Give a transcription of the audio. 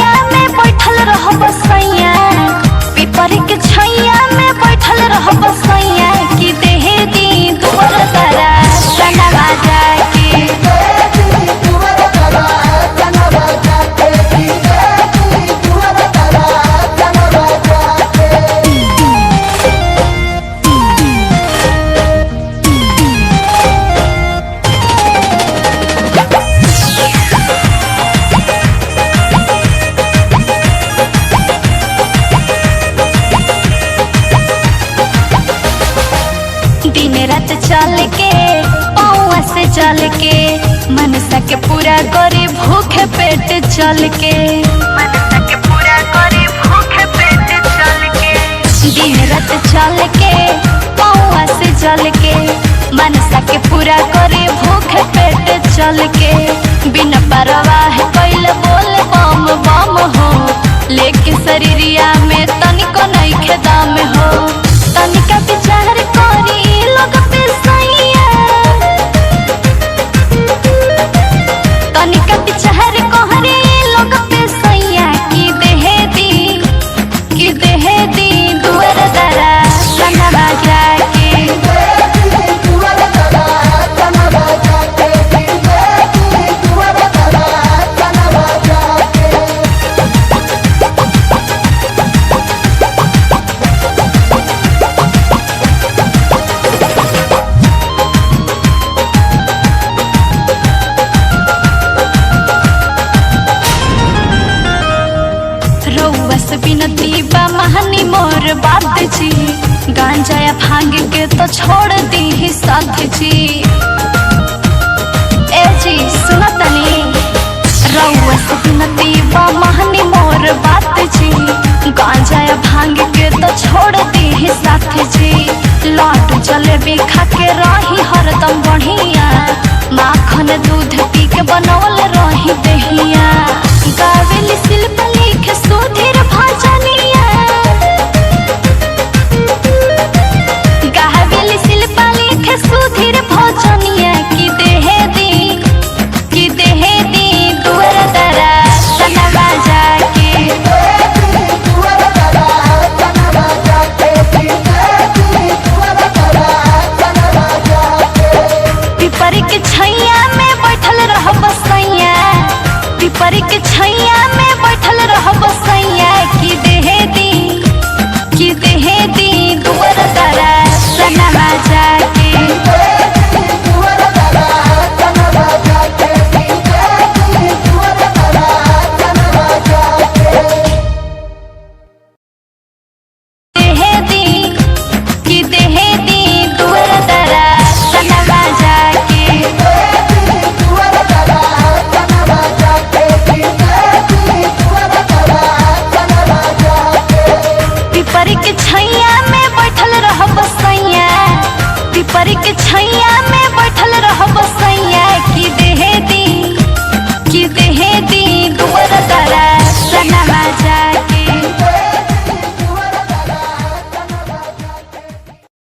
छैया में बैठल रह बसैया, पीपर के छैया में बैठल रह बसैया, कि देह दी दुबर तारा सनवा जाके। दिन रात चल के पौआ से चल के मनसा के पूरा करे भूखे पेट चल के, मनसा के पूरा करे भूखे पेट चल के। दिन रात चल के पौआ से चल के मनसा के पूरा करे भूखे पेट चल के। बिना परवाह कैल बोल बम बम हो, लेके शरीरिया में तनिको नइखे दम हो। तनिका विचार करी लोग पे सैया, तनिका विचार कहरे लोग पे सैया, कि देह दी दुआर दरा सनवा जाके। बिनती बा महानी मोर बात जी, गांजा या भांग के तो छोड़ दी साथ जी। ए जी सुना तनी, रउआ से बिनती बा महानी मोर बात जी, गांजा या भांग के तो छोड़ दी साथ जी। लड्डू जलेबी खा के रही हरदम बढ़िया, माखन दूध पी के बनौल